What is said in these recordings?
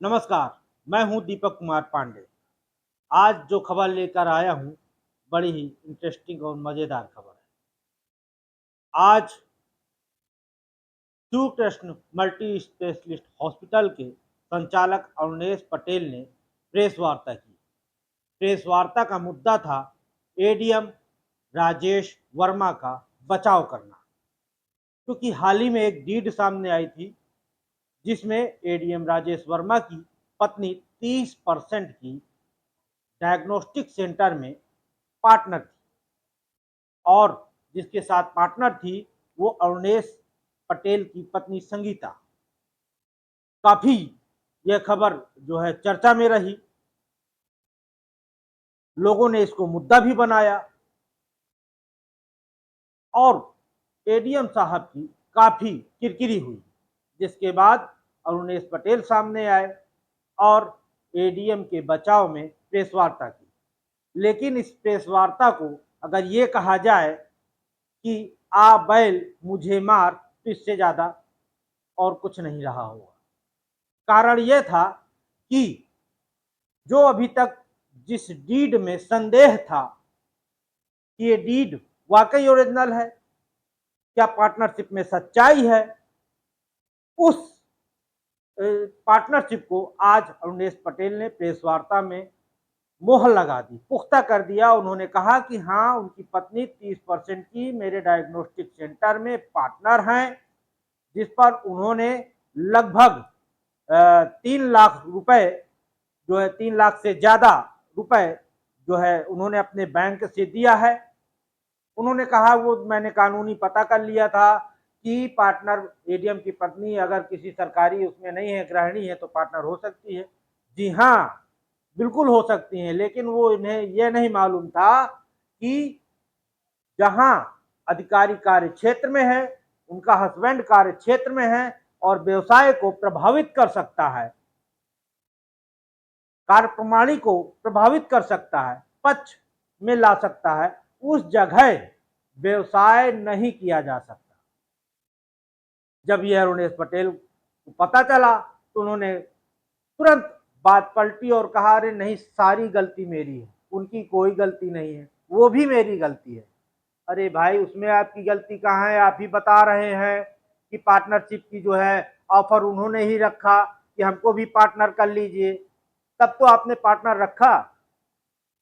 नमस्कार। मैं हूं दीपक कुमार पांडे। आज जो खबर लेकर आया हूं, बड़ी ही इंटरेस्टिंग और मज़ेदार खबर है। आज true trust multi specialist hospital के संचालक अरुणेश पटेल ने प्रेस वार्ता की। प्रेस वार्ता का मुद्दा था एडीएम राजेश वर्मा का बचाव करना, क्योंकि हाल ही में एक डीड सामने आई थी जिसमें एडीएम राजेश वर्मा की पत्नी 30% की डायग्नोस्टिक सेंटर में पार्टनर थी, और जिसके साथ पार्टनर थी वो अरुणेश पटेल की पत्नी संगीता। काफी यह खबर जो है चर्चा में रही, लोगों ने इसको मुद्दा भी बनाया और एडीएम साहब की काफी किरकिरी हुई, जिसके बाद अरुणेश पटेल सामने आए और एडीएम के बचाव में प्रेस वार्ता की। लेकिन इस प्रेस वार्ता को अगर ये कहा जाए कि आ बैल मुझे मार, तो इससे ज्यादा और कुछ नहीं रहा होगा। कारण यह था कि जो अभी तक जिस डीड में संदेह था कि ये डीड वाकई ओरिजिनल है, क्या पार्टनरशिप में सच्चाई है, उस पार्टनरशिप को आज अरुणेश पटेल ने प्रेस वार्ता में मोहर लगा दी, पुख्ता कर दिया। उन्होंने कहा कि हाँ, उनकी पत्नी 30% की मेरे डायग्नोस्टिक सेंटर में पार्टनर हैं, जिस पर उन्होंने लगभग 3 लाख रुपए जो है, 3 लाख से ज्यादा रुपए जो है उन्होंने अपने बैंक से दिया है। उन्होंने कहा वो मैंने कानूनी पता कर लिया था कि पार्टनर एडीएम की पत्नी अगर किसी सरकारी उसमें नहीं है, गृहिणी है, तो पार्टनर हो सकती है। जी हाँ, बिल्कुल हो सकती हैं, लेकिन वो इन्हें यह नहीं मालूम था कि जहां अधिकारी कार्य क्षेत्र में है, उनका हस्बैंड कार्य क्षेत्र में है और व्यवसाय को प्रभावित कर सकता है, कार्य प्रणाली को प्रभावित कर सकता है, पक्ष में ला सकता है, उस जगह व्यवसाय नहीं किया जा सकता। जब यह अरुणेश पटेल को पता चला तो उन्होंने तुरंत बात पलटी और कहा, अरे नहीं, सारी गलती मेरी है, उनकी कोई गलती नहीं है, वो भी मेरी गलती है। अरे भाई, उसमें आपकी गलती कहाँ है? आप ही बता रहे हैं कि पार्टनरशिप की जो है ऑफर उन्होंने ही रखा कि हमको भी पार्टनर कर लीजिए। तब तो आपने पार्टनर रखा,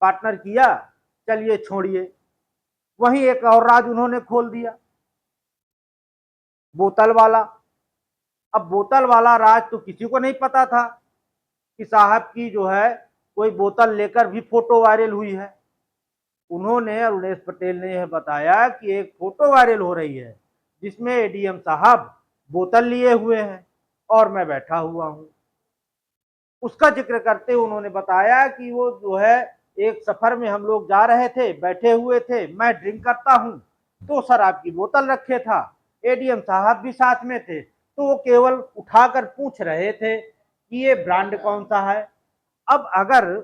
पार्टनर किया, चलिए छोड़िए। वहीं एक और राज उन्होंने खोल दिया, बोतल वाला। अब बोतल वाला राज तो किसी को नहीं पता था कि साहब की जो है कोई बोतल लेकर भी फोटो वायरल हुई है। उन्होंने, अरुणेश पटेल ने यह बताया कि एक फोटो वायरल हो रही है जिसमें एडीएम साहब बोतल लिए हुए हैं और मैं बैठा हुआ हूं। उसका जिक्र करते हुए उन्होंने बताया कि वो जो है एक सफर में हम लोग जा रहे थे, बैठे हुए थे, मैं ड्रिंक करता हूं तो शराब की बोतल रखे था, एडीएम साहब भी साथ में थे, तो वो केवल उठाकर पूछ रहे थे कि ये ब्रांड कौन सा है। अब अगर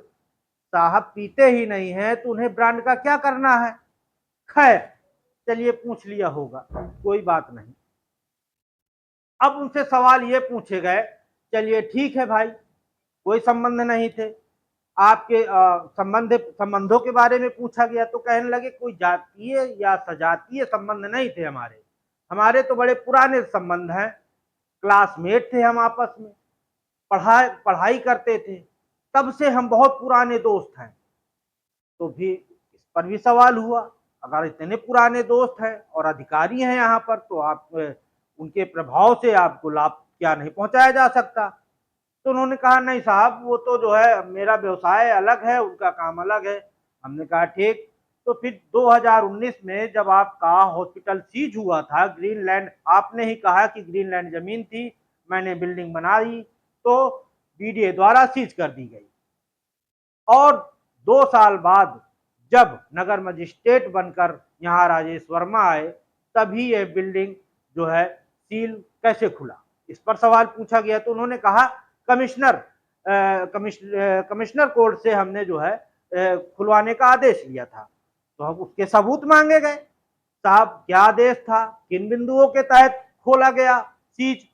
साहब पीते ही नहीं है तो उन्हें ब्रांड का क्या करना है? खैर, चलिए पूछ लिया होगा, कोई बात नहीं। अब उनसे सवाल ये पूछे गए, चलिए ठीक है भाई, कोई संबंध नहीं थे आपके, संबंधों के बारे में पूछा गया तो कहने लगे कोई जातीय या सजातीय संबंध नहीं थे हमारे, हमारे तो बड़े पुराने संबंध हैं, क्लासमेट थे हम आपस में, पढ़ाई पढ़ाई करते थे, तब से हम बहुत पुराने दोस्त हैं। तो भी इस पर भी सवाल हुआ, अगर इतने पुराने दोस्त हैं और अधिकारी हैं यहाँ पर, तो आप उनके प्रभाव से आपको लाभ क्या नहीं पहुंचाया जा सकता? तो उन्होंने कहा, नहीं साहब, वो तो जो है मेरा व्यवसाय अलग है, उनका काम अलग है। हमने कहा ठीक। तो फिर 2019 में जब आपका हॉस्पिटल सीज हुआ था, ग्रीनलैंड, आपने ही कहा कि ग्रीनलैंड जमीन थी, मैंने बिल्डिंग बनाई, तो बीडीए द्वारा सीज कर दी गई। और 2 साल बाद जब नगर मजिस्ट्रेट बनकर यहाँ राजेश वर्मा आए, तभी यह बिल्डिंग जो है सील कैसे खुला, इस पर सवाल पूछा गया। तो उन्होंने कहा, कमिश्नर कोर्ट से हमने जो है खुलवाने का आदेश लिया था। तो हम उसके सबूत मांगे गए, साहब क्या आदेश था, किन बिंदुओं के तहत खोला गया सीज।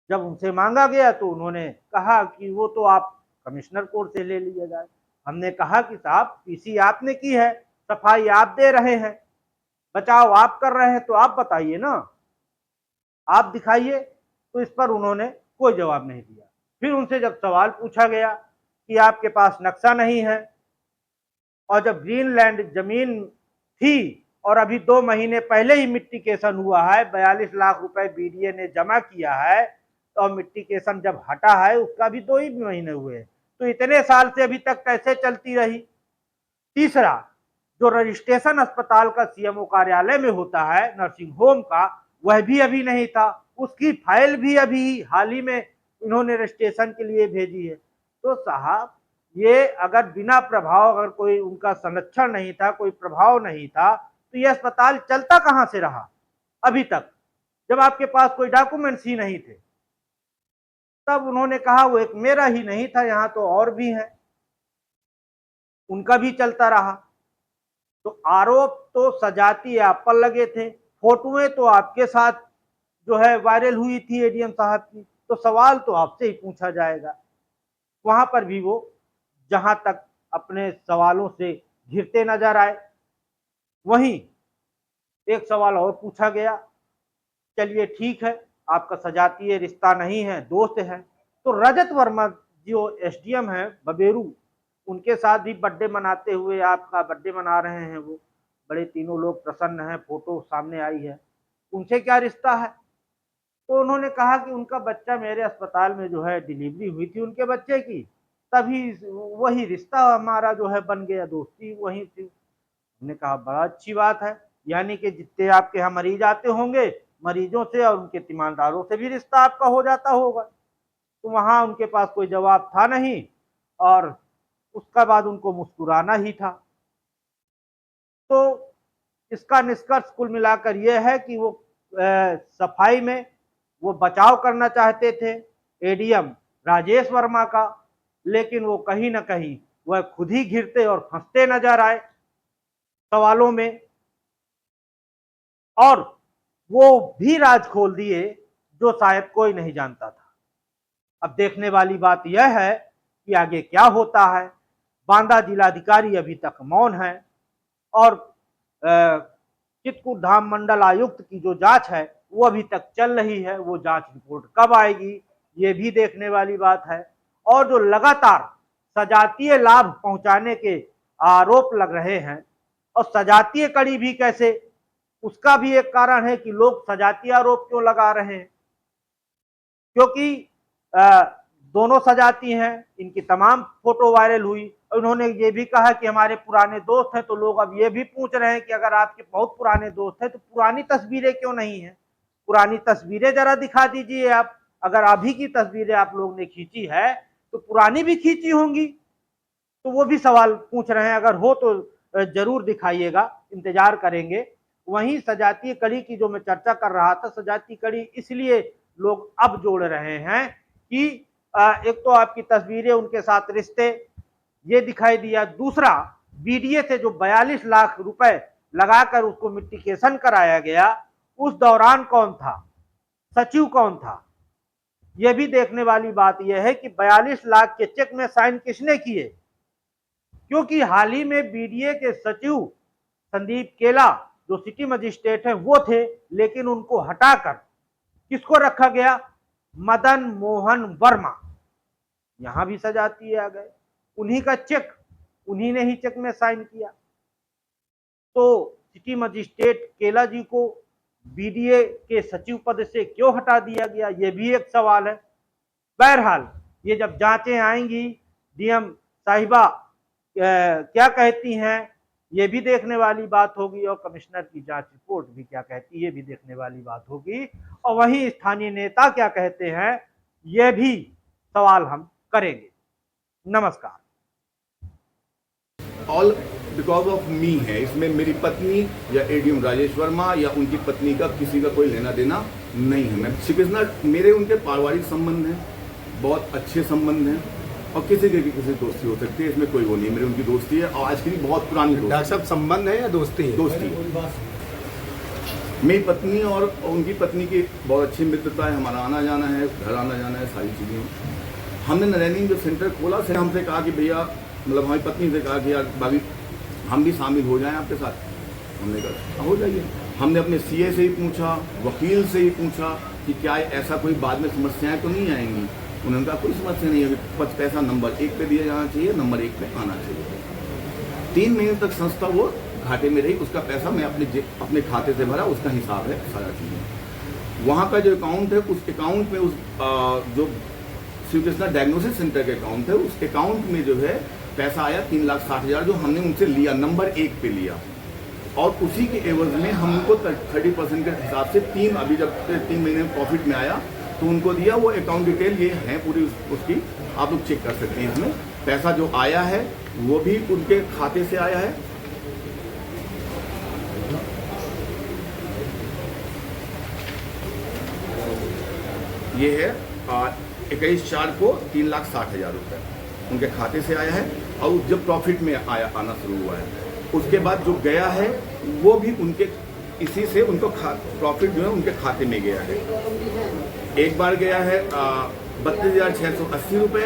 जब उनसे मांगा गया तो उन्होंने कहा कि वो तो आप कमिश्नर कोर्ट से ले लीजिएगा। हमने कहा कि साहब पीसी आपने की है, सफाई आप दे रहे हैं, बचाव आप कर रहे हैं, तो आप बताइए ना, आप दिखाइए। तो इस पर उन्होंने कोई जवाब नहीं दिया। फिर उनसे जब सवाल पूछा गया कि आपके पास नक्शा नहीं है, और जब ग्रीनलैंड जमीन थी और अभी 2 महीने पहले ही मिट्टिकेशन हुआ है, 42 लाख रुपए बीडीए ने जमा किया है, तो मिट्टिकेशन जब हटा है उसका भी 2 ही महीने हुए, तो इतने साल से अभी तक कैसे चलती रही। तीसरा, जो रजिस्ट्रेशन अस्पताल का सीएमओ कार्यालय में होता है नर्सिंग होम का, वह भी अभी नहीं था, उसकी फाइल भी अभी हाल ही में इन्होंने रजिस्ट्रेशन के लिए भेजी है। तो साहब ये अगर बिना प्रभाव, अगर कोई उनका संरक्षण नहीं था, कोई प्रभाव नहीं था, तो ये अस्पताल चलता कहां से रहा अभी तक, जब आपके पास कोई डॉक्यूमेंट्स ही नहीं थे। तब उन्होंने कहा वो एक मेरा ही नहीं था, यहां तो और भी है, उनका भी चलता रहा। तो आरोप तो सजाती आप पर लगे थे, फोटोएं तो आपके साथ जो है वायरल हुई थी एडीएम साहब की, तो सवाल तो आपसे ही पूछा जाएगा। वहां पर भी वो जहां तक अपने सवालों से घिरते नजर आए। वहीं एक सवाल और पूछा गया, चलिए ठीक है, आपका सजातीय रिश्ता नहीं है, दोस्त है, तो रजत वर्मा जो एसडीएम है बबेरू, उनके साथ भी बर्थडे मनाते हुए आपका बर्थडे मना रहे हैं, वो बड़े तीनों लोग प्रसन्न हैं, फोटो सामने आई है, उनसे क्या रिश्ता है। तो उन्होंने कहा कि उनका बच्चा मेरे अस्पताल में जो है डिलीवरी हुई थी उनके बच्चे की, तभी वही रिश्ता हमारा जो है बन गया, दोस्ती वही थी। हमने कहा बड़ा अच्छी बात है, यानी कि जितने आपके यहाँ मरीज आते होंगे, मरीजों से और उनके तीमारदारों से भी रिश्ता आपका हो जाता होगा। तो वहां उनके पास कोई जवाब था नहीं, और उसका बाद उनको मुस्कुराना ही था। तो इसका निष्कर्ष कुल मिलाकर यह है कि वो सफाई में वो बचाव करना चाहते थे एडीएम राजेश वर्मा का, लेकिन वो कहीं ना कहीं वह खुद ही घिरते और फंसते नजर आए सवालों में, और वो भी राज खोल दिए जो शायद कोई नहीं जानता था। अब देखने वाली बात यह है कि आगे क्या होता है। बांदा जिलाधिकारी अभी तक मौन है, और चित्रकूट धाम मंडल आयुक्त की जो जांच है वो अभी तक चल रही है, वो जांच रिपोर्ट कब आएगी ये भी देखने वाली बात है। और जो लगातार सजातीय लाभ पहुंचाने के आरोप लग रहे हैं, और सजातीय कड़ी भी कैसे, उसका भी एक कारण है कि लोग सजातीय आरोप क्यों लगा रहे हैं, क्योंकि दोनों सजाती हैं, इनकी तमाम फोटो वायरल हुई। उन्होंने ये भी कहा कि हमारे पुराने दोस्त हैं, तो लोग अब ये भी पूछ रहे हैं कि अगर आपके बहुत पुराने दोस्त हैं तो पुरानी तस्वीरें क्यों नहीं है, पुरानी तस्वीरें जरा दिखा दीजिए आप, अगर अभी की तस्वीरें आप लोग ने खींची है तो पुरानी भी खींची होंगी। तो वो भी सवाल पूछ रहे हैं, अगर हो तो जरूर दिखाइएगा, इंतजार करेंगे। वहीं सजातीय कड़ी की जो मैं चर्चा कर रहा था, सजातीय कड़ी इसलिए लोग अब जोड़ रहे हैं कि एक तो आपकी तस्वीरें, उनके साथ रिश्ते, ये दिखाई दिया। दूसरा, बीडीए से जो 42 लाख रुपए लगाकर उसको मिट्टिकेशन कराया गया, उस दौरान कौन था, सचिव कौन था, यह भी देखने वाली बात यह है कि 42 लाख के चेक में साइन किसने किए, क्योंकि हाल ही में बीडीए के सचिव संदीप केला जो सिटी मजिस्ट्रेट है वो थे, लेकिन उनको हटाकर किसको रखा गया, मदन मोहन वर्मा। यहां भी सजाती आ गए, उन्हीं का चेक, उन्हीं ने ही चेक में साइन किया। तो सिटी मजिस्ट्रेट केला जी को बीडीए के सचिव पद से क्यों हटा दिया गया, यह भी एक सवाल है। बहरहाल ये जब जांचें आएंगी, डीएम साहिबा क्या कहती हैं ये भी देखने वाली बात होगी, और कमिश्नर की जांच रिपोर्ट भी क्या कहती है ये भी देखने वाली बात होगी, और वहीं स्थानीय नेता क्या कहते हैं ये भी सवाल हम करेंगे। नमस्कार। ऑल बिकॉज ऑफ मी है, इसमें मेरी पत्नी या एडीएम राजेश वर्मा या उनकी पत्नी का किसी का कोई लेना देना नहीं है। मैं शिकजना, मेरे उनके पारिवारिक संबंध हैं, बहुत अच्छे संबंध हैं, और किसी की किसी दोस्ती हो सकती है, इसमें कोई वो नहीं। मेरी उनकी दोस्ती है, और आज की बहुत पुरानी दोस्ती। डॉक्टर साहब, संबंध है या दोस्ती है? दोस्ती है। मेरी पत्नी और उनकी पत्नी की बहुत अच्छी मित्रता है, हमारा आना जाना है, घर आना जाना है, सारी चीज़ें। हमने नरैनी में जो सेंटर खोला से हमसे कहा कि भैया, मतलब हमारी पत्नी से कहा कि यार भाभी हम भी शामिल हो जाएं आपके साथ। हमने कहा हो जाइए। हमने अपने सीए से ही पूछा, वकील से ही पूछा कि क्या ऐसा कोई बाद में समस्याएं तो नहीं आएंगी। उन्होंने कहा कोई समस्या नहीं है, पैसा नंबर 1 पे दिया जाना चाहिए, नंबर 1 पे आना चाहिए। 3 महीने तक संस्था वो घाटे में रही, उसका पैसा मैं अपने खाते से भरा, उसका हिसाब है सारा चीज़ें। वहाँ का जो अकाउंट है, उस अकाउंट में जो श्री कृष्णा डायग्नोसिस सेंटर के अकाउंट है, उस अकाउंट में जो है पैसा आया 3,60,000 जो हमने उनसे लिया, नंबर 1 पे लिया। और उसी के एवज में हमको 30% के हिसाब से अभी जब 3 महीने में प्रॉफिट में आया तो उनको दिया। वो अकाउंट डिटेल ये है पूरी उसकी, आप लोग चेक कर सकते हैं। इसमें पैसा जो आया है वो भी उनके खाते से आया है। ये है 21/4 को 3,60,000 रुपये उनके खाते से आया है। और जब प्रॉफिट में आना शुरू हुआ है उसके बाद जो गया है वो भी उनके इसी से उनको प्रॉफिट जो है उनके खाते में गया है। एक बार गया है 32,680 रुपये,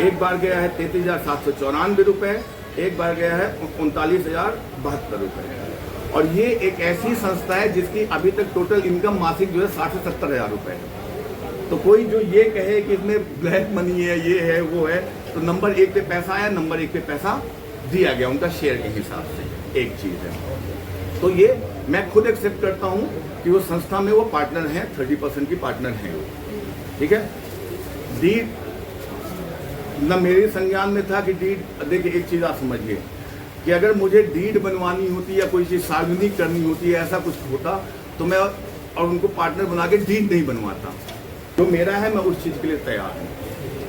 एक बार गया है 33,794 रुपये, एक बार गया है 39,072 रुपये। और ये एक ऐसी संस्था है जिसकी अभी तक टोटल इनकम मासिक जो है 60 से 70 हज़ार रुपये है। तो कोई जो ये कहे कि इसमें ब्लैक मनी है, ये है वो है, तो नंबर 1 पे पैसा आया, नंबर 1 पे पैसा दिया गया उनका शेयर के हिसाब से। एक चीज़ है, तो ये मैं खुद एक्सेप्ट करता हूँ कि वो संस्था में वो पार्टनर हैं, 30% की पार्टनर हैं वो, ठीक है। डीड न मेरे संज्ञान में था कि डीड, देखिए एक चीज़ आप समझिए कि अगर मुझे डीड बनवानी होती या कोई चीज़ सार्वजनिक करनी होती है, ऐसा कुछ होता तो मैं और उनको पार्टनर बना के डीड नहीं बनवाता। जो मेरा है मैं उस चीज़ के लिए तैयार हूँ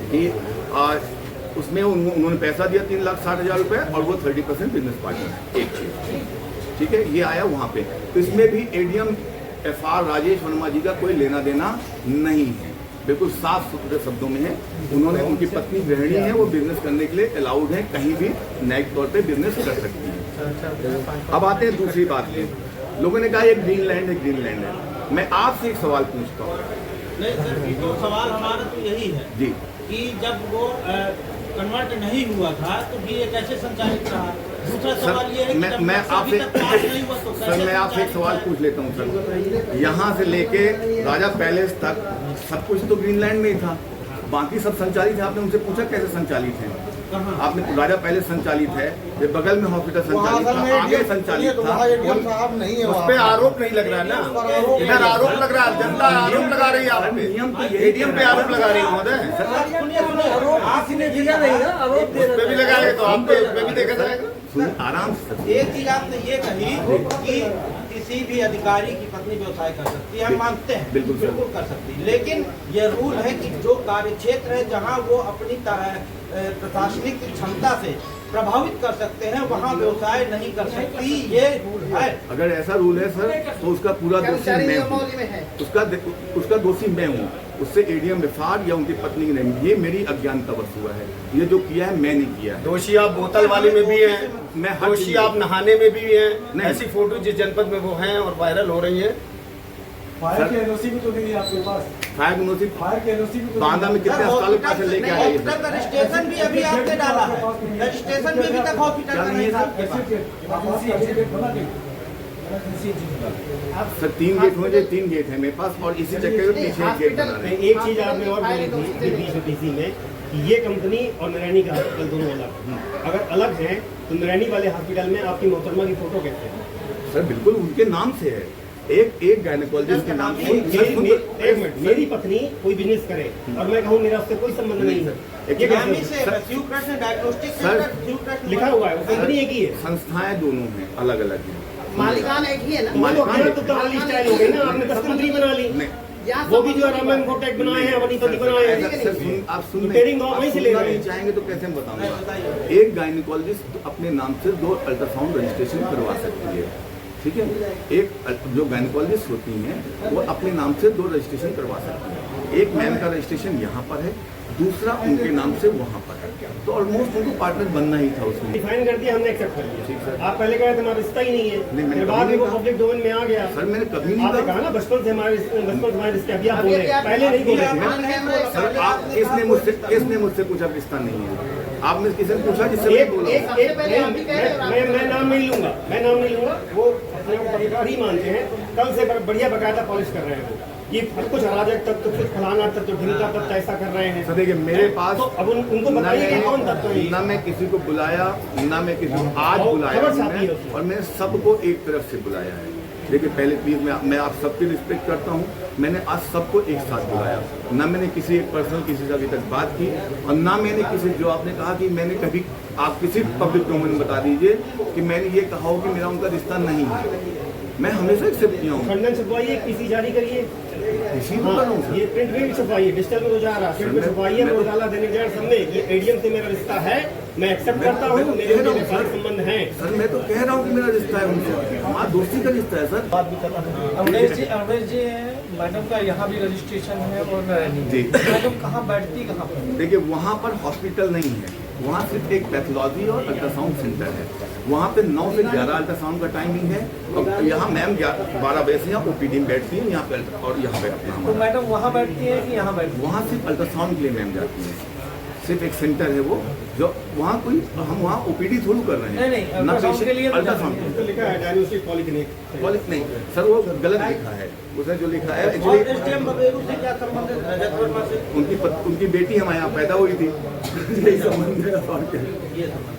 कि उसमें उन्होंने पैसा दिया 3,60,000 रुपये और वो 30% बिजनेस पार्टनर है। एक चीज़ ठीक है, ये आया वहाँ पे। तो इसमें भी एडीएम FR राजेश वर्मा जी का कोई लेना देना नहीं है, बिल्कुल साफ सुथरे शब्दों में है। उन्होंने, उनकी पत्नी गृहिणी है, वो बिजनेस करने के लिए अलाउड है, कहीं भी न्यायिक तौर पे बिजनेस कर सकती है। अब आते हैं दूसरी बात पे, लोगों ने कहा ये ग्रीनलैंड है, ग्रीनलैंड है। मैं आपसे एक सवाल पूछता हूँ। नहीं सर, तो सवाल हमारा तो यही है जी कि जब वो कन्वर्ट नहीं हुआ था तो भी ये कैसे संचालित रहा। दूसरा सवाल ये है कि जब मैं आपसे नहीं हुआ तो सर मैं आपसे एक सवाल पूछ लेता हूँ सर। यहाँ से लेके राजा पैलेस तक सब कुछ तो ग्रीनलैंड में ही था, बाकी सब संचालित है। आपने उनसे पूछा कैसे संचालित है? आपने राजा पहले संचालित है, ये बगल में हॉस्पिटल संचालित था, आगे संचालित था, उस पे आरोप नहीं लग रहा है ना, इधर आरोप लग रहा है, जनता आरोप लगा रही है आप पे, नियम तो एडीएम पे आरोप लगा रही है महोदय। आपने दिया नहीं ना, आरोप उस पे भी लगाए तो आप पे उस पे भी देखा जाएगा। आराम से। एक चीज आपने ये कही कि किसी भी अधिकारी की पत्नी व्यवसाय कर सकती है, हम मानते हैं, बिल्कुल कर सकती है। लेकिन ये रूल है कि जो कार्य क्षेत्र है जहाँ वो अपनी प्रशासनिक क्षमता से प्रभावित कर सकते हैं, वहाँ व्यवसाय नहीं कर सकती, ये रूल है। अगर ऐसा रूल है सर तो उसका पूरा दोषी मैं हूँ, उसका दोषी मैं हूँ, उससे एडीएम FR या उनकी पत्नी की नहीं। ये मेरी अज्ञानतावश हुआ है, ये जो किया है मैं नहीं किया है। दोषी आप बोतल वाले में भी हैं, मैं हर दोषी चीज़ आप नहाने में भी हैं। नहीं। ऐसी फोटो जिस जनपद में वो हैं और वायरल हो रही है। फायर की एनओसी भी तो नहीं है आपके पास? फायर नोटिस फायर की एनओसी भी तो बांदा में कितने अस्पतालों के पास लेके आए हैं हॉस्पिटल का रजिस्ट्रेशन भी अभी आपने डाला है, रजिस्ट्रेशन भी अभी तक हॉस्पिटल का नहीं था आपके पास। सर 3 गेट होंगे, 3 गेट है मेरे पास और इसी चक्कर में पीछे एक गेट बना रहे हैं। एक चीज आपने और बोली थी बीच में कि ये कंपनी और नरैनी का हॉस्पिटल दोनों अलग, अगर अलग हैं तो नरैनी वाले हॉस्पिटल में आपकी मोहतरमा की फोटो कैसे है? सर बिल्कुल उनके नाम से है, एक गायनेकोलॉजिस्ट के नाम से। एक मिनट, मेरी पत्नी कोई बिजनेस करे और मैं कहूँ मेरा उससे कोई संबंध नहीं है, ये नामी कैसे? से Shiv Krishna diagnostic sir, centre, Shiv Krishna लिखा हुआ है, वो कंपनी एक ही है, संस्थाएं दोनों हैं, अलग अलग हैं। मालिकान एक ही है ना। वो तो गलत तो वाली स्टाइल हो गई ना, आपने 10 कंपनी बना ली। नहीं, वो भी जो है रामायण कोटेक बनाए हैं, वनीपति बनाए हैं। सर आप सुन रिपेयरिंग आप वहीं से ले रहे हैं। नहीं चाहेंगे तो कैसे हम बताऊंगा। एक गायनेकोलॉजिस्ट अपने नाम से 2 अल्ट्रासाउंड रजिस्ट्रेशन करवा सकती है, ठीक है। एक जो गायनेकोलॉजिस्ट होती हैं वो अपने नाम से 2 रजिस्ट्रेशन करवा सकती हैं। एक मैम का रजिस्ट्रेशन यहाँ पर है, दूसरा उनके नाम से वहाँ पर है। तो ऑलमोस्ट उनको पार्टनर बनना ही था उसमें। डिफाइन कर दिया, हमने एक्सेप्ट कर लिया। ठीक सर। आप पहले कह रहे थे हमारा रिश्ता ही नहीं है, नहीं, मैंने फिर बाद कभी में वो नहीं पब्लिक डोमेन में आ गया। सर मैंने कभी नहीं आपने कहा। कहा ना बचपन से हमारे रिश्ते, अभी आप बोल रहे हैं, पहले नहीं बोले थे। सर आप किसने मुझसे पूछा रिश्ता नहीं है? आपने किसी ने पूछा जिससे मैं बोला? मैं नाम नहीं लूंगा, वो अपने को पत्रकार ही मानते हैं। कल से बढ़िया बकायदा पॉलिश कर रहे हैं वो, ये कुछ अराजक तत्व, कुछ फलाना तत्व, ढिंका तत्व ऐसा कर रहे हैं। सर देखिए मेरे पास तो अब उनको बताइए कि कौन तत्व है। ना मैं किसी को बुलाया, ना मैं किसी को आज बुलाया खबर छापी है मैंने, उसमें। और मैंने सबको एक तरफ से बुलाया है। देखिए पहले प्लीज मैं आप सबकी रिस्पेक्ट करता हूँ, मैंने आज सबको एक साथ बुलाया। ना मैंने किसी एक पर्सनल किसी से अभी तक बात की, और ना मैंने किसी, जो आपने कहा कि मैंने कभी, आप किसी पब्लिक डोमेन में बता दीजिए कि मैंने ये कहा हो कि मेरा उनका रिश्ता नहीं है। मैं हमेशा एक्सेप्ट किया हूँ। खंडन छपवाइए, पीसी जारी करिए, इसी को कर रहा हूँ ये सर। प्रिंट में भी छपवाइए, डिजिटल में तो जा रहा है, प्रिंट में छपवाइए, मैं तो- रोजाना दैनिक जागरण सब में ये एडीएम से मेरा रिश्ता है, मैं एक्सेप्ट करता हूँ, मेरे कह रहा हूँ व्यापारिक संबंध हैं। सर मैं तो कह रहा हूँ कि मेरा रिश्ता है उनसे, हमारा दोस्ती का रिश्ता है सर। अमरेश जी मैडम का यहाँ भी रजिस्ट्रेशन है और नारायणी जी। मैडम कहाँ बैठती कहाँ पर? देखिए वहाँ पर हॉस्पिटल नहीं है, वहाँ सिर्फ एक पैथोलॉजी और अल्ट्रासाउंड सेंटर है। वहाँ पे 9 से 11 अल्ट्रासाउंड का टाइमिंग है, और यहाँ मैम 12 बजे से यहाँ ओपीडी में बैठती है, यहाँ पे और यहाँ पे अपना तो हमारा। मैडम वहाँ बैठती है कि यहाँ बैठती वहाँ सिर्फ अल्ट्रासाउंड के लिए मैम जाती है, सिर्फ एक सेंटर है वो, जो वहाँ कोई, हम वहाँ ओपीडी थोड़ी कर रहे हैं। नहीं, अल्ट्रासाउंड के लिए तो अल्ट्रासाउंड जाती तो लिखा है डायग्नोस्टिक पॉलिक्लिनिक। कॉलेज नहीं सर, वो गलत लिखा है, उसने जो लिखा है और एक्चुअली एसडीएम बबेरू से क्या संबंध है रजत वर्मा से? उनकी बेटी हमारे यहाँ पैदा हुई थी। यही संबंध है और क्या। ये संबंध।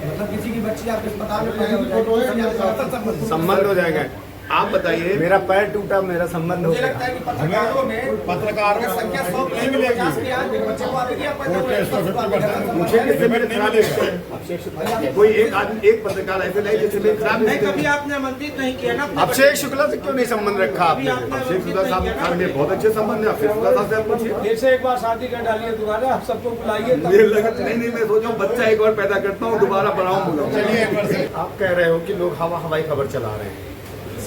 मतलब किसी की बच्ची आपके अस्पताल में पैदा हो जाएगी, संबंध हो जाएगा। आप बताइए। मेरा पैर टूटा, मेरा संबंध हो मुझे गया। लगता है कि पत्रकारों में पत्रकार अगर संख्या 100 नहीं मिलेगी, 50 के आज बच्चे को आगे दिया पैदा हुआ मुझे किससे मेरे खराब रिश्ते हैं? कोई एक आदमी, एक पत्रकार ऐसे नहीं जिससे मेरे खराब नहीं, रिश्ते कभी हैं। आपने आमंत्रित नहीं किया ना अपने अभिषेक शुक्ला से क्यों नहीं संबंध रखा कभी आपने? आपने अभिषेक शुक्ला साहब मेरे बहुत अच्छे संबंध है। अभिषेक शुक्ला साहब से आप पूछिए। फिर से एक बार शादी कर डालिए दोबारा, आप सबको बुलाइए तब- मुझे लगा नहीं, मैं सोचा हूँ बच्चा एक बार पैदा करता हूँ, दोबारा बढ़ाऊँ बोला। आप कह रहे हो कि लोग हवाई खबर चला रहे हैं,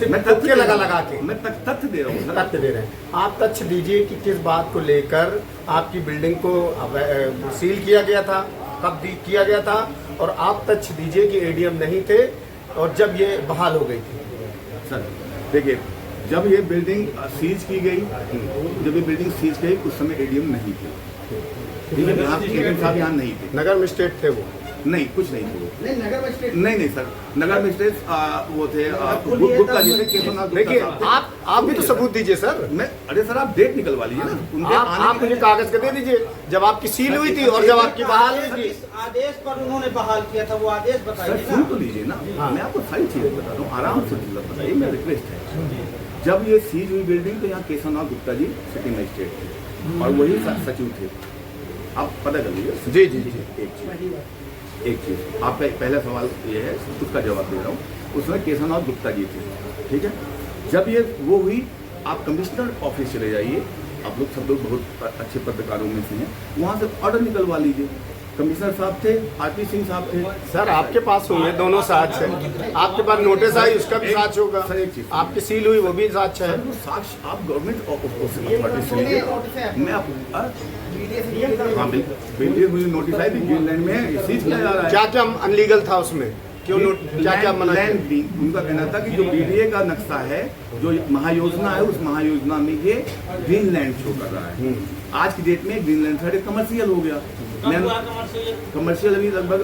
मैं तथ्य लगा के मैं तथ्य दे रहा हूँ सर। तथ्य दे रहे हैं। आप तथ्य दीजिए कि किस बात को लेकर आपकी बिल्डिंग को सील किया गया था, कब किया गया था, और आप तथ्य दीजिए कि एडीएम नहीं थे और जब ये बहाल हो गई थी। सर देखिए, जब ये बिल्डिंग सीज की गई, जब ये बिल्डिंग सीज की गई उस समय एडीएम नहीं थे, ठीक है, यहाँ एडीएम साहब यहाँ नहीं थे। नगर मजिस्ट्रेट थे वो? नहीं, कुछ नहीं थे वो। नहीं, नगर मजिस्ट्रेट नहीं सर, नगर मजिस्ट्रेट वो थे गुप्ता जी से, केशवनाथ गुप्ता देखिए, साहब थे। आप भी तो सबूत दीजिए सर। मैं, अरे सर आप डेट निकलवा लीजिए ना उनके आने आप की। मुझे कागज का दे दीजिए, जब आपकी सील हुई थी और जब आपकी बहाल हुई थी। किस आदेश पर उन्होंने बहाल किया था, वो आदेश सर बताइए सुन ना। तो लीजिए ना, हाँ। मैं आपको सारी चीजें बता रहा हूँ, आराम से मतलब बताइए, मेरा रिक्वेस्ट है। जब ये सीज हुई बिल्डिंग तो यहाँ केशवनाथ गुप्ता जी सिटी मजिस्ट्रेट थे और वही सचिव थे। आप पता कर लीजिए। जी जी जी। एक चीज आपका पहला सवाल ये है, उसका जवाब दे रहा हूँ। उसमें केशवनाथ गुप्ता जी थे, ठीक है। जब ये वो हुई, आप कमिश्नर ऑफिस चले जाइए, आप लोग सब लोग बहुत अच्छे पत्रकारों में से हैं, वहाँ से ऑर्डर निकलवा लीजिए। कमिश्नर साहब थे, आरपी सिंह साहब थे। सर आपके पास होंगे दोनों साक्ष है, आपके पास नोटिस आई उसका भी साक्ष होगा, सर, एक चीज। आपकी सील हुई वो भी साक्ष है। सर वो साक्ष्य आप गवर्नमेंट अथॉरिटी से लीजिए। मैं आप हाँ बिल्कुल, मुझे नोटिस आई थी, ग्रीनलैंड में सीज किया जा रहा है। क्या क्या अनलीगल था उसमें? क्यों क्या क्या मना किया? लैंड ग्रीन, उनका कहना था कि जो बीडीए का नक्शा है, जो महायोजना है, उस महायोजना में ये ग्रीनलैंड शो कर रहा है। आज की डेट में ग्रीनलैंड साइड कमर्शियल हो गया। कमर्शियल अभी लगभग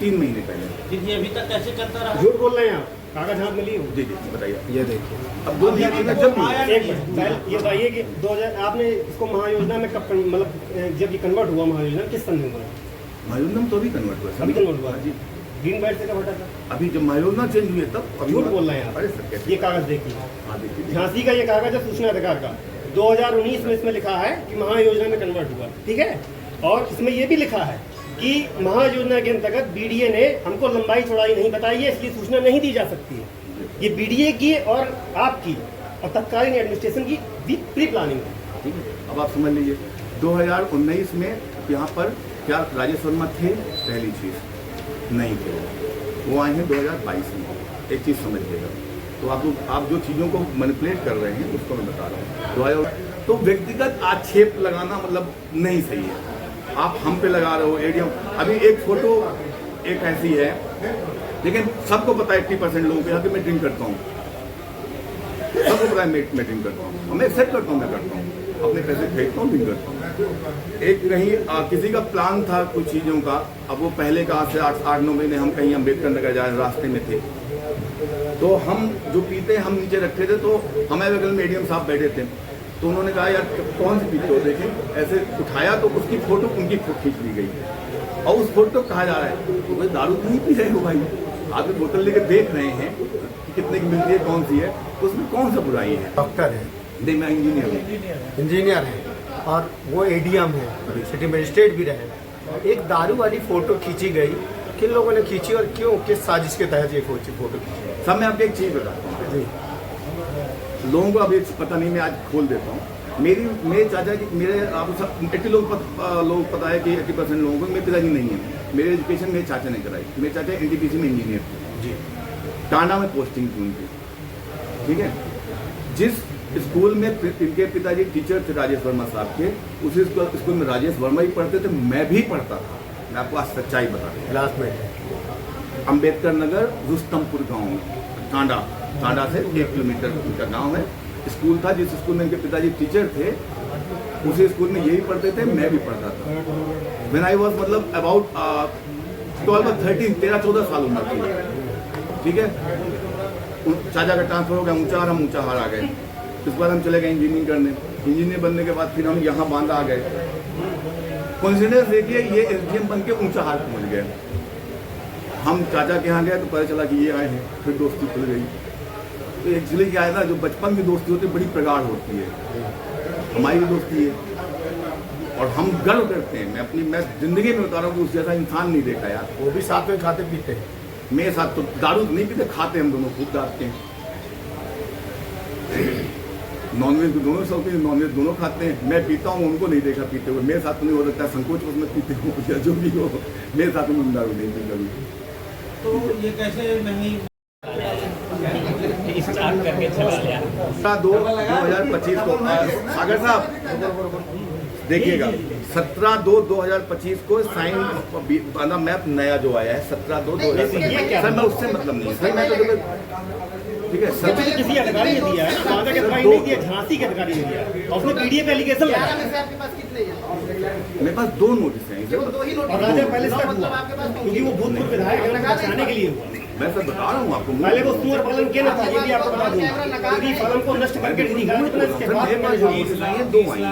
3 महीने पहले। अभी तक कैसे चलता रहा? झूठ बोल रहे हैं आप, कागज हाथ में लिए हो। जी जी बताइए। ये देखिए, अब 2 महीने में जब एक मिनट, ये बताइए कि 2000 आपने इसको महायोजना में कब मतलब जब ये कन्वर्ट हुआ महायोजना में, किस सन में हुआ? महायोजना तो अभी कन्वर्ट हुआ अभी कन्वर्ट हुआ जी। ग्रीन बेल्ट से कब हटा था? अभी जब महायोजना चेंज हुई है तब। झूठ बोल रहे हैं आप। अरे सर कैसे? ये कागज देखिए, हाँ देखिए। झांसी का ये कागज है सूचना अधिकार का, 2019 में इसमें लिखा है कि महायोजना में कन्वर्ट हुआ, ठीक है। और इसमें ये भी लिखा है कि महायोजना के अंतर्गत बीडीए ने हमको लंबाई चौड़ाई नहीं बताई है, इसलिए सूचना नहीं दी जा सकती है। ये बीडीए की और आपकी और तत्कालीन एडमिनिस्ट्रेशन की प्री प्लानिंग है। ठीक है, अब आप समझ लीजिए 2019 में यहाँ पर क्या राजेश वर्मा थे? पहली चीज नहीं थे, वो आए हैं 2022 में। एक चीज़ समझिएगा। तो आप जो चीज़ों को मैनिपुलेट कर रहे हैं उसको मैं बता रहा हूँ। तो व्यक्तिगत आक्षेप लगाना मतलब नहीं सही है। आप हम पे लगा रहे हो एडीएम। अभी एक फोटो एक ऐसी है, लेकिन सबको पता है 80% लोगों के यहाँ कि मैं ड्रिंक करता हूँ, सबको पता है मैं ड्रिंक करता हूँ, मैं एक्सेप्ट करता हूँ, मैं करता हूँ, अपने पैसे फेंकता हूँ, ड्रिंक करता हूँ। एक कहीं किसी का प्लान था कुछ चीज़ों का, अब वो पहले का आज से 8-9 महीने हम कहीं अम्बेडकर नगर जाए रास्ते में थे, तो हम जो पीते हम नीचे रखे थे, तो हमारे बगल में एडीएम साहब बैठे थे, तो उन्होंने कहा यार कौन सी पीते हो, देखें ऐसे उठाया तो उसकी फोटो उनकी खींच ली गई और उस फोटो कहा जा रहा है तो भाई दारू नहीं पी रहे हो भाई, आप बोतल लेके देख रहे हैं कि कितने की मिलती है, कौन सी है, तो उसमें कौन सा बुराई है। डॉक्टर है, नहीं मैं इंजीनियर है और वो एडीएम है, सिटी मजिस्ट्रेट भी रहे। एक दारू वाली फोटो खींची गई, किन लोगों ने खींची और क्यों, किस साजिश के तहत ये फोटो खींची? सब मैं आपको एक चीज़ बताता हूँ जी, लोगों को अभी पता नहीं, मैं आज खोल देता हूँ। मेरे चाचा की, मेरे आप सब 80 लोग पता है कि 80% लोगों को मेरे पिताजी नहीं है। मेरे एजुकेशन मेरे चाचा ने कराई। मेरे चाचा एनटीपीसी में इंजीनियर थे जी, टांडा में पोस्टिंग थी उनकी, ठीक है। जिस स्कूल में इनके पिताजी टीचर थे राजेश वर्मा साहब के, उसी स्कूल में राजेश वर्मा ही पढ़ते थे, मैं भी पढ़ता था। मैं आपको आज सच्चाई बता रहा हूँ। क्लासमेट। अम्बेडकर नगर रुस्तमपुर गाँव में, टांडा से 1 किलोमीटर का गाँव है। स्कूल था जिस स्कूल में इनके पिताजी टीचर थे, उसी स्कूल में यही पढ़ते थे, मैं भी पढ़ता था। व्हेन आई वाज मतलब अबाउट 13-14 साल उम्र थी, ठीक है। चाचा का ट्रांसफर हो गया ऊंचाहार, हम ऊंचाहार आ गए। उसके बाद हम चले गए इंजीनियरिंग करने। इंजीनियर बनने के बाद फिर हम यहाँ बांदा आ गए। कोइंसिडेंस देखिए, ये एसडीएम बन के ऊंचाहार पहुँच गए। हम चाचा के यहाँ गए तो पता चला कि ये आए हैं, फिर दोस्ती खुल गई। तो एक्चुअली क्या है ना, जो बचपन की दोस्ती होती है बड़ी प्रगाढ़ होती है, हमारी भी दोस्ती है और हम गर्व करते हैं। मैं जिंदगी में बता रहा हूँ कि उस जैसा इंसान नहीं देखा यार। वो भी साथ में खाते पीते हैं, मेरे साथ तो दारू नहीं पीते, खाते हम दोनों खूब डालते हैं। नॉनवेज तो दोनों शौकीन, नॉनवेज दोनों खाते हैं। मैं पीता हूँ, उनको नहीं देखा पीते हुए। मेरे साथ तो नहीं हो सकता, संकोच उसमें पीते हो या जो भी हो, मेरे साथ तो दारू नहीं पी कभी। तो ये कैसे नहीं 17/2/2025 को सागर साहब देखिएगा, 17/2/2025 को साइन बांदा मैप नया जो आया है 17/2/2025। सर मैं उससे मतलब नहीं है सर, मैं तो ठीक है सर, किसी अधिकारी ने दिया है, बांदा के अधिकारी नहीं दिया, झांसी के अधिकारी ने दिया और उसने पीडीएफ एप्लीकेशन लगाया। मेरे पास 2 नोटिस हैं और राजा पहले स्टेप हुआ क्योंकि वो भूतपूर्व विधायक है, उनको बचाने के लिए हुआ। मैं सर बता रहा हूँ आपको। पहले वो सुअर पालन किया ना था, ये भी आपको बता दूंगा, क्योंकि फलन को नष्ट करके दिखा, इसके बाद 2 आई।